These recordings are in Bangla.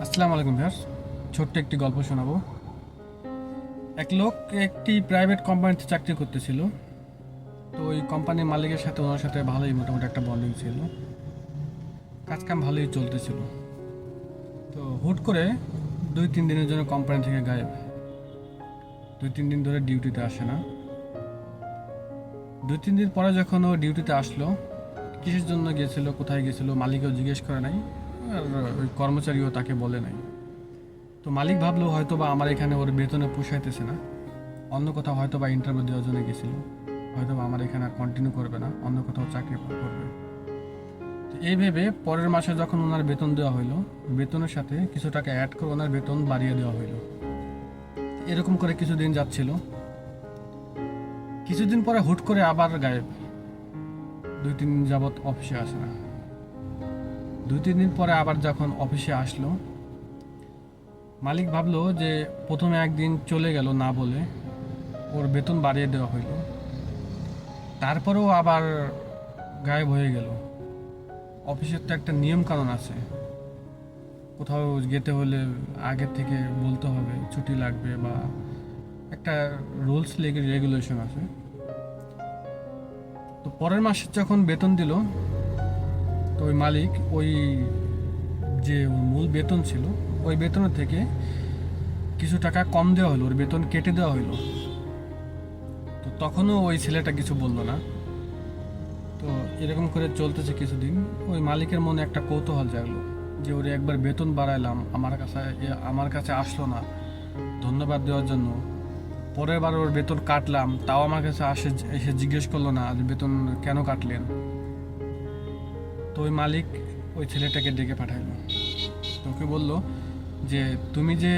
আসসালামু আলাইকুম ভিউয়ার্স, ছোট্ট একটি গল্প শোনাবো। এক লোক একটি প্রাইভেট কোম্পানিতে চাকরি করতেছিল। তো ওই কোম্পানির মালিকের সাথে ওনার সাথে ভালোই মোটামুটি একটা বন্ডিং ছিল, কাজকাম ভালোই চলতেছিল। তো হুট করে 2-3 দিনের জন্য কোম্পানি থেকে গায়েব। 2-3 দিন ধরে ডিউটিতে আসে না। 2-3 দিন পরে যখন ও ডিউটিতে আসলো, কিসের জন্য গিয়েছিল, কোথায় গেছিল, মালিকও জিজ্ঞেস করে নাই, আর ওই কর্মচারীও তাকে বলে নাই। তো মালিক ভাবলো হয়তো বা আমার এখানে ওর বেতনে পোষাইতেছে না, অন্য কোথাও হয়তো বা ইন্টারভিউ দেওয়ার জন্য গেছিল, হয়তো বা আমার এখানে আর কন্টিনিউ করবে না, অন্য কোথাও চাকরি করবে। তো এই ভেবে পরের মাসে যখন ওনার বেতন দেওয়া হইলো, বেতনের সাথে কিছু টাকা অ্যাড করে ওনার বেতন বাড়িয়ে দেওয়া হইলো। এরকম করে কিছুদিন যাচ্ছিল। কিছুদিন পরে হুট করে আবার গায়েব। 2-3 দিন যাবৎ অফিসে আসে না। 2-3 দিন পরে আবার যখন অফিসে আসলো, মালিক ভাবলো যে প্রথমে একদিন চলে গেল না বলে ওর বেতন বাড়িয়ে দেওয়া হইলো, তারপরেও আবার গায়েব হয়ে গেল। অফিসের তো একটা নিয়ম কানুন আছে, কোথাও যেতে হলে আগে থেকে বলতে হবে ছুটি লাগবে, বা একটা রুলস রেগুলেশন আছে। তো পরের মাসে যখন বেতন দিল, তো ওই মালিক ওই যে ওর মূল বেতন ছিল ওই বেতনের থেকে কিছু টাকা কম দেওয়া হলো, ওর বেতন কেটে দেওয়া হলো। তো তখনও ওই ছেলেটা কিছু বললো না। তো এরকম করে চলতেছে কিছুদিন। ওই মালিকের মনে একটা কৌতূহল জাগলো যে ওরে একবার বেতন বাড়াইলাম, আমার কাছে আসলো না ধন্যবাদ দেওয়ার জন্য। পরের বার ওর বেতন কাটলাম, তাও আমার কাছে এসে জিজ্ঞেস করলো না যে বেতন কেন কাটলেন। তো ওই মালিক ওই ছেলেটাকে ডেকে পাঠাইলো। তো ওকে বললো যে তুমি যে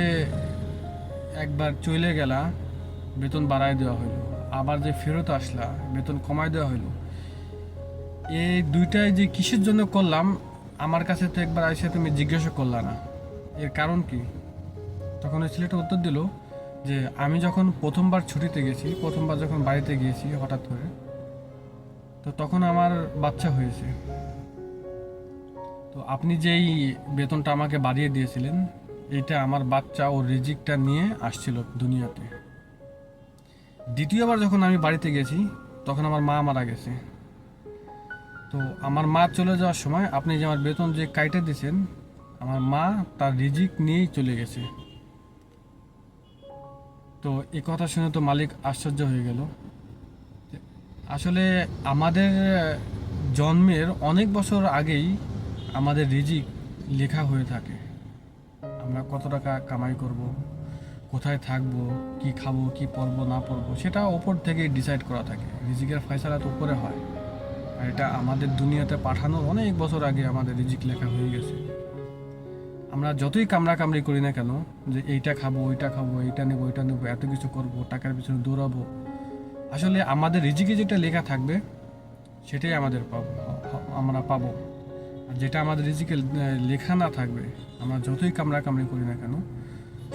একবার চলে গেলা, বেতন বাড়ায় দেওয়া হইলো, আবার যে ফেরত আসলা, বেতন কমায় দেওয়া হইলো, এই দুইটাই যে কিসের জন্য করলাম, আমার কাছে তো একবার এসে তুমি জিজ্ঞাসা করলা না, এর কারণ কি? তখন ওই ছেলেটা উত্তর দিল যে আমি যখন প্রথমবার ছুটিতে গেছি, প্রথমবার যখন বাড়িতে গিয়েছি হঠাৎ করে, তো তখন আমার বাচ্চা হয়েছে। তো আপনি যেই বেতনটা আমাকে বাড়িয়ে দিয়েছিলেন, এটা আমার বাচ্চা ও রিজিকটা নিয়ে আসছিল দুনিয়াতে। দ্বিতীয়বার যখন আমি বাড়িতে গেছি, তখন আমার মা মারা গেছে। তো আমার মা চলে যাওয়ার সময় আপনি যে আমার বেতন যে কাইটে দিয়েছেন, আমার মা তার রিজিক নিয়েই চলে গেছে। তো এই কথা শুনে তো মালিক আশ্চর্য হয়ে গেল। আসলে আমাদের জন্মের অনেক বছর আগেই আমাদের রিজিক লেখা হয়ে থাকে। আমরা কত টাকা কামাই করব, কোথায় থাকবো, কি খাবো, কি পরবো না পরবো, সেটা ওপর থেকেই ডিসাইড করা থাকে। রিজিকের ফয়সালা তো উপরে হয়। আর এটা আমাদের দুনিয়াতে পাঠানোর অনেক বছর আগে আমাদের রিজিক লেখা হয়ে গেছে। আমরা যতই কামড়াকামড়ি করি না কেন, যে এইটা খাবো, ওইটা খাবো, এইটা নেবো, ওইটা নেবো, এত কিছু করবো, টাকার পিছনে দৌড়াবো, আসলে আমাদের রিজিকে যেটা লেখা থাকবে সেটাই আমাদের আমরা পাবো। আর যেটা আমাদের রিজিকে লেখা না থাকবে, আমরা যতই কামড়াকামড়ি করি না কেন,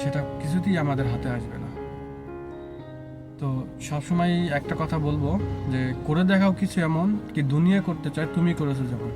সেটা কিছুতেই আমাদের হাতে আসবে না। তো সবসময় একটা কথা বলবো যে করে দেখাও কিছু এমন কি দুনিয়া করতে চায় তুমি করেছো যেমন।